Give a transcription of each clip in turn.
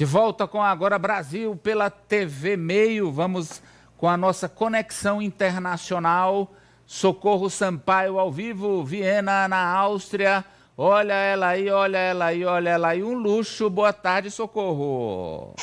De volta com Agora Brasil pela TV Meio. Vamos com a nossa conexão internacional. Socorro Sampaio ao vivo, Viena, na Áustria. Olha ela aí, olha ela aí, olha ela aí. Um luxo. Boa tarde, Socorro.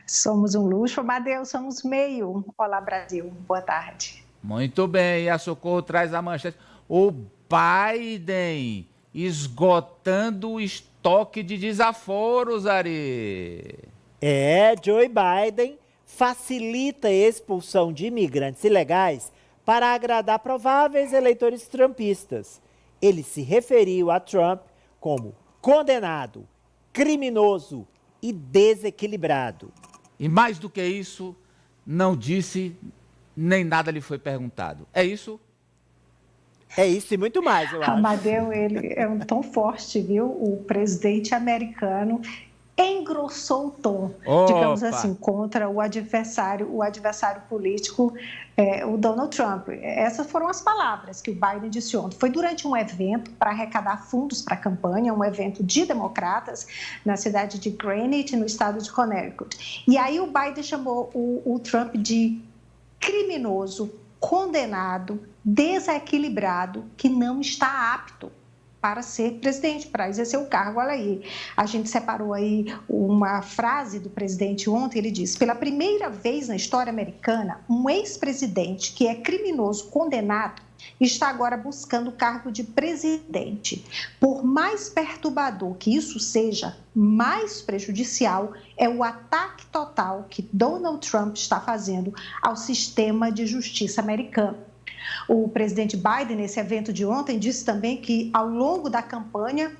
Somos um luxo, Amadeu, somos meio. Olá, Brasil. Boa tarde. Muito bem. E a Socorro traz a manchete. O Biden esgotando o estoque de desaforos, Ari. Joe Biden facilita a expulsão de imigrantes ilegais para agradar prováveis eleitores trumpistas. Ele se referiu a Trump como condenado, criminoso e desequilibrado. E mais do que isso, não disse, nem nada lhe foi perguntado. É isso? É isso e muito mais, eu acho. Amadeu, ele é um tom forte, viu? O presidente americano engrossou o tom, digamos assim, contra o adversário político, o Donald Trump. Essas foram as palavras que o Biden disse ontem. Foi durante um evento para arrecadar fundos para a campanha, um evento de democratas na cidade de Greenwich, no estado de Connecticut. E aí o Biden chamou o Trump de criminoso, condenado, desequilibrado, que não está apto para ser presidente, para exercer o cargo. Olha aí, a gente separou aí uma frase do presidente ontem, ele disse: pela primeira vez na história americana, um ex-presidente que é criminoso, condenado, está agora buscando o cargo de presidente. Por mais perturbador que isso seja, mais prejudicial é o ataque total que Donald Trump está fazendo ao sistema de justiça americano. O presidente Biden, nesse evento de ontem, disse também que, ao longo da campanha,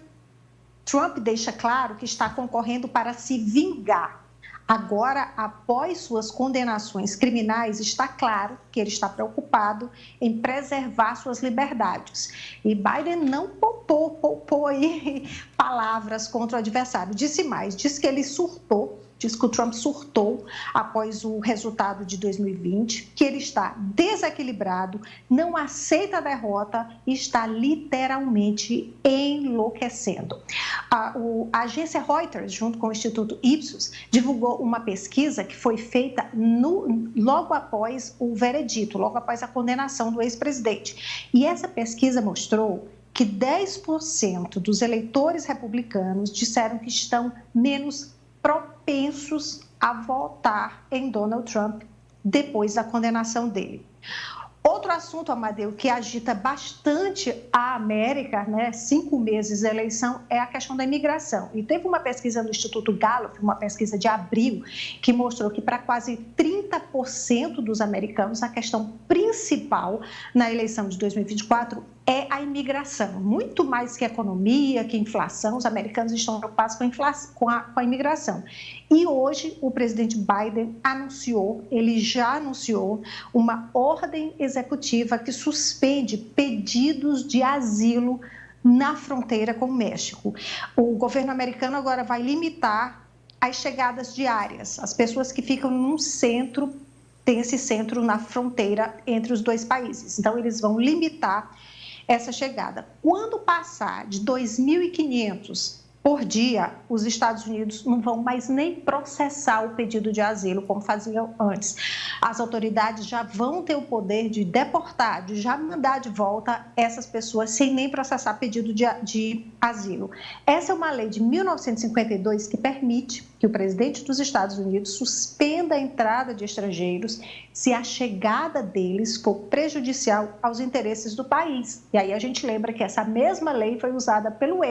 Trump deixa claro que está concorrendo para se vingar. Agora, após suas condenações criminais, está claro que ele está preocupado em preservar suas liberdades. E Biden não poupou aí palavras contra o adversário. Disse mais, disse que ele surtou. Diz que o Trump surtou após o resultado de 2020, que ele está desequilibrado, não aceita a derrota e está literalmente enlouquecendo. A agência Reuters, junto com o Instituto Ipsos, divulgou uma pesquisa que foi feita logo após o veredito, logo após a condenação do ex-presidente. E essa pesquisa mostrou que 10% dos eleitores republicanos disseram que estão menos propensos a votar em Donald Trump depois da condenação dele. Outro assunto, Amadeu, que agita bastante a América, 5 meses da eleição, é a questão da imigração. E teve uma pesquisa do Instituto Gallup, uma pesquisa de abril, que mostrou que para quase 30% dos americanos, a questão principal na eleição de 2024 é a imigração. Muito mais que a economia, que a inflação, os americanos estão preocupados com a imigração. E hoje o presidente Biden já anunciou uma ordem executiva que suspende pedidos de asilo na fronteira com o México. O governo americano agora vai limitar as chegadas diárias, as pessoas que ficam num centro, tem esse centro na fronteira entre os dois países. Então, eles vão limitar essa chegada. Quando passar de 2.500 por dia, os Estados Unidos não vão mais nem processar o pedido de asilo, como faziam antes. As autoridades já vão ter o poder de deportar, de já mandar de volta essas pessoas sem nem processar pedido de asilo. Essa é uma lei de 1952 que permite que o presidente dos Estados Unidos suspenda a entrada de estrangeiros se a chegada deles for prejudicial aos interesses do país. E aí a gente lembra que essa mesma lei foi usada pelo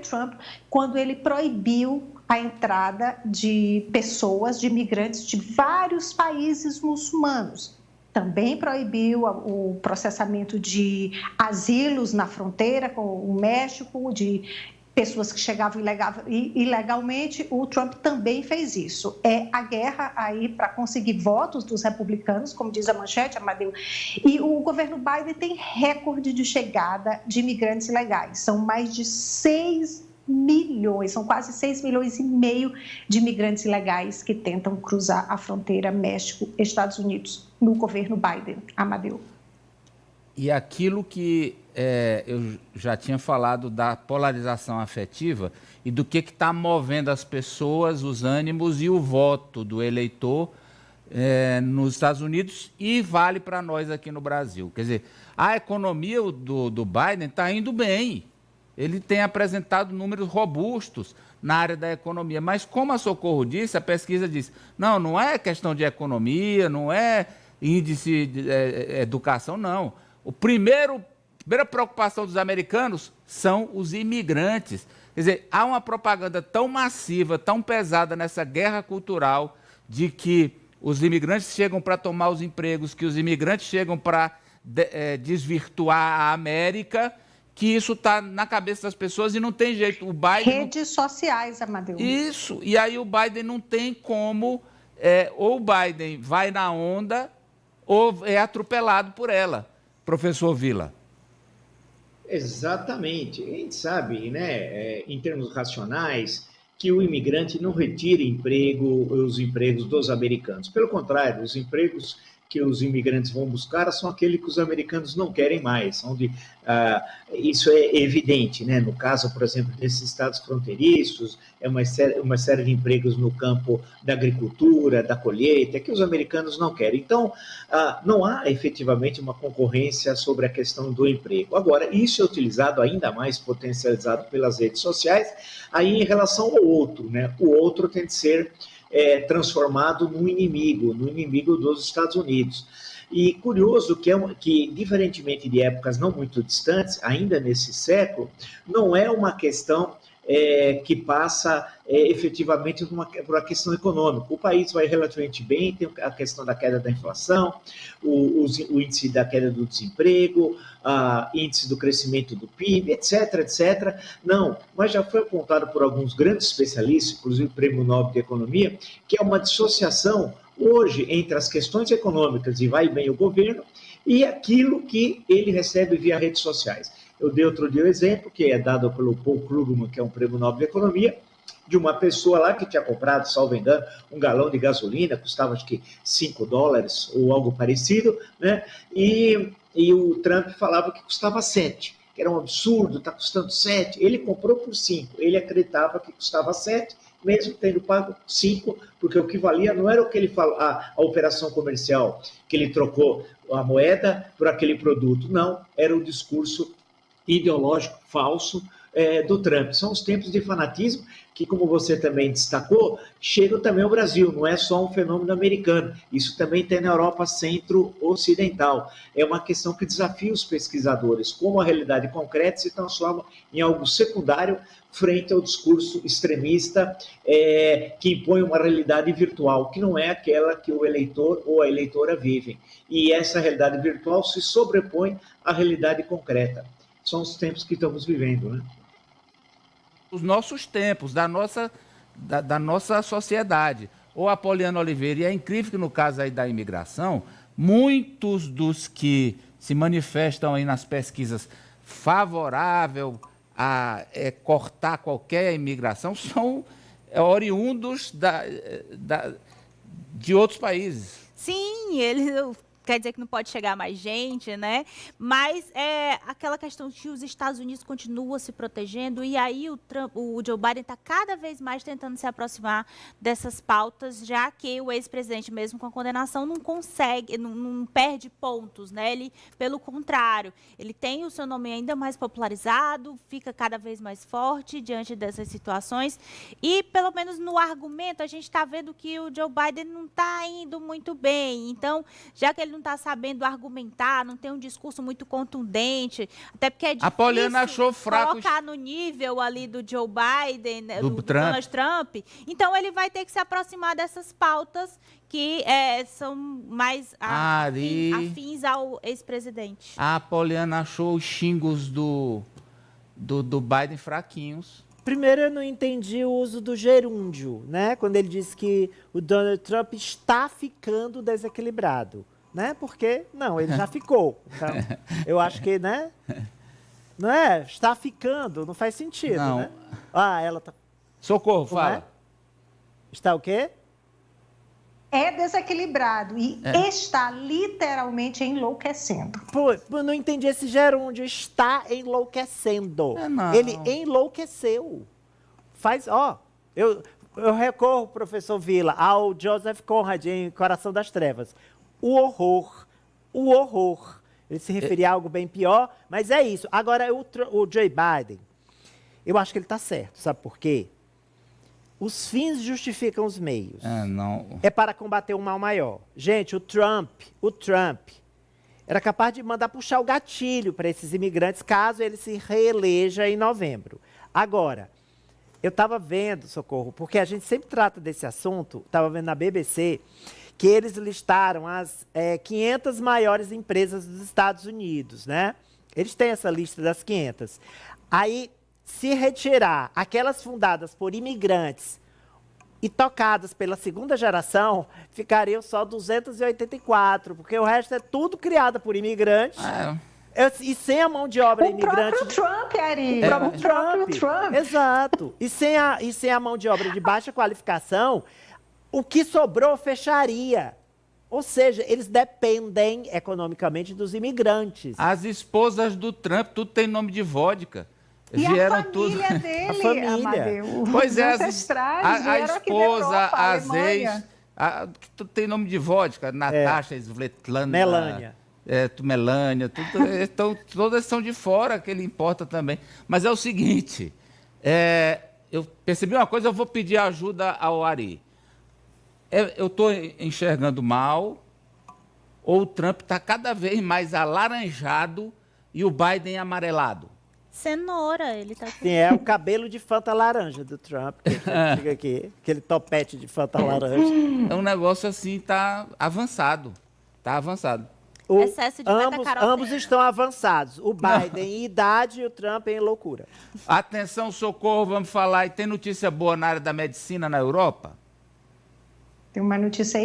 Trump, quando ele proibiu a entrada de pessoas, de imigrantes de vários países muçulmanos. Também proibiu o processamento de asilos na fronteira com o México, de pessoas que chegavam ilegalmente. O Trump também fez isso. É a guerra aí para conseguir votos dos republicanos, como diz a manchete, Amadeu. E o governo Biden tem recorde de chegada de imigrantes ilegais. São mais de 6 milhões, são quase 6,5 milhões de imigrantes ilegais que tentam cruzar a fronteira México-Estados Unidos no governo Biden, Amadeu. E aquilo que eu já tinha falado da polarização afetiva e do que está movendo as pessoas, os ânimos e o voto do eleitor nos Estados Unidos e vale para nós aqui no Brasil. Quer dizer, a economia do Biden está indo bem. Ele tem apresentado números robustos na área da economia. Mas, como a Socorro disse, a pesquisa diz, não é questão de economia, não é índice de educação, não. A primeira preocupação dos americanos são os imigrantes. Quer dizer, há uma propaganda tão massiva, tão pesada nessa guerra cultural de que os imigrantes chegam para tomar os empregos, que os imigrantes chegam para desvirtuar a América, que isso está na cabeça das pessoas e não tem jeito. O Biden redes sociais, Amadeu. Isso, e aí o Biden não tem como, ou o Biden vai na onda ou é atropelado por ela, professor Vila. Exatamente. A gente sabe, né, em termos racionais, que o imigrante não retira os empregos dos americanos. Pelo contrário, os empregos que os imigrantes vão buscar são aqueles que os americanos não querem mais. Isso é evidente, né? No caso, por exemplo, desses estados fronteiriços, é uma série de empregos no campo da agricultura, da colheita, que os americanos não querem. Então, não há efetivamente uma concorrência sobre a questão do emprego. Agora, isso é utilizado ainda mais, potencializado pelas redes sociais, aí em relação ao outro, né? O outro tem de ser transformado no inimigo dos Estados Unidos. E curioso que, diferentemente de épocas não muito distantes, ainda nesse século, não é uma questão que passa efetivamente por uma questão econômica. O país vai relativamente bem, tem a questão da queda da inflação, o índice da queda do desemprego, índice do crescimento do PIB, etc, etc. Não, mas já foi apontado por alguns grandes especialistas, inclusive o Prêmio Nobel de Economia, que é uma dissociação hoje entre as questões econômicas e vai bem o governo e aquilo que ele recebe via redes sociais. Eu dei outro dia o exemplo, que é dado pelo Paul Krugman, que é um Prêmio Nobel de Economia, de uma pessoa lá que tinha comprado, salvo engano, um galão de gasolina, custava acho que $5 ou algo parecido, né? E o Trump falava que custava 7, que era um absurdo, está custando 7. Ele comprou por 5, ele acreditava que custava 7, mesmo tendo pago 5, porque o que valia não era o que ele falou, a operação comercial, que ele trocou a moeda por aquele produto, não, era o discurso ideológico falso do Trump. São os tempos de fanatismo que, como você também destacou, chegam também ao Brasil, não é só um fenômeno americano, isso também tem na Europa centro-ocidental. É uma questão que desafia os pesquisadores, como a realidade concreta se transforma em algo secundário frente ao discurso extremista que impõe uma realidade virtual, que não é aquela que o eleitor ou a eleitora vivem. E essa realidade virtual se sobrepõe à realidade concreta. São os tempos que estamos vivendo, né? Os nossos tempos, da nossa sociedade. Ou a Poliana Oliveira, e é incrível que no caso aí da imigração, muitos dos que se manifestam aí nas pesquisas favorável a cortar qualquer imigração são oriundos de outros países. Sim, quer dizer que não pode chegar mais gente, né? Mas é aquela questão que os Estados Unidos continuam se protegendo e aí o Joe Biden está cada vez mais tentando se aproximar dessas pautas, já que o ex-presidente, mesmo com a condenação, não consegue, não perde pontos, né? Ele, pelo contrário, ele tem o seu nome ainda mais popularizado, fica cada vez mais forte diante dessas situações e, pelo menos no argumento, a gente está vendo que o Joe Biden não está indo muito bem. Então, já que ele não está sabendo argumentar, não tem um discurso muito contundente, até porque é difícil a Poliana achou fraco colocar no nível ali do Joe Biden, do Donald Trump. Então, ele vai ter que se aproximar dessas pautas que são mais afins ao ex-presidente. A Poliana achou os xingos do Biden fraquinhos. Primeiro, eu não entendi o uso do gerúndio, né? Quando ele disse que o Donald Trump está ficando desequilibrado, né? Porque, não, ele já ficou. Então, eu acho que, né? Não é? Está ficando, não faz sentido, não. Né? Ela tá... Socorro, fala. Está o quê? é desequilibrado e está literalmente enlouquecendo. Pô, eu não entendi, esse gerúndio está enlouquecendo. Não. Ele enlouqueceu. Eu recorro, professor Vila, ao Joseph Conrad em Coração das Trevas. O horror. Ele se referia a algo bem pior, mas é isso. Agora, o Joe Biden, eu acho que ele está certo, sabe por quê? Os fins justificam os meios. Não. É para combater um mal maior. Gente, o Trump era capaz de mandar puxar o gatilho para esses imigrantes caso ele se reeleja em novembro. Agora, eu estava vendo, Socorro, porque a gente sempre trata desse assunto, estava vendo na BBC, que eles listaram as 500 maiores empresas dos Estados Unidos, né? Eles têm essa lista das 500. Aí, se retirar aquelas fundadas por imigrantes e tocadas pela segunda geração, ficariam só 284, porque o resto é tudo criado por imigrantes. E sem a mão de obra imigrante... O próprio Trump, Ari. O próprio Trump. Exato. E sem a mão de obra de baixa qualificação, o que sobrou fecharia. Ou seja, eles dependem economicamente dos imigrantes. As esposas do Trump, tudo tem nome de vodka. E vieram a família tudo... dele, A família. Amadeu. Pois é, os ancestrais a vieram aqui da esposa, Europa, as Alemanha. ex... tudo tem nome de vodka. Natasha, Svetlana... Melânia. Melânia, todas são de fora, que ele importa também. Mas é o seguinte, eu percebi uma coisa, eu vou pedir ajuda ao Ari. Eu estou enxergando mal, ou o Trump está cada vez mais alaranjado e o Biden amarelado? Cenoura, ele tá com... Sim, é o cabelo de Fanta laranja do Trump, que fica aqui, aquele topete de Fanta laranja. É um negócio assim, tá avançado. Excesso de beta-caroteno. Ambos estão avançados. O Biden em idade e o Trump em loucura. Atenção, Socorro, vamos falar. E tem notícia boa na área da medicina na Europa? Tem uma notícia aí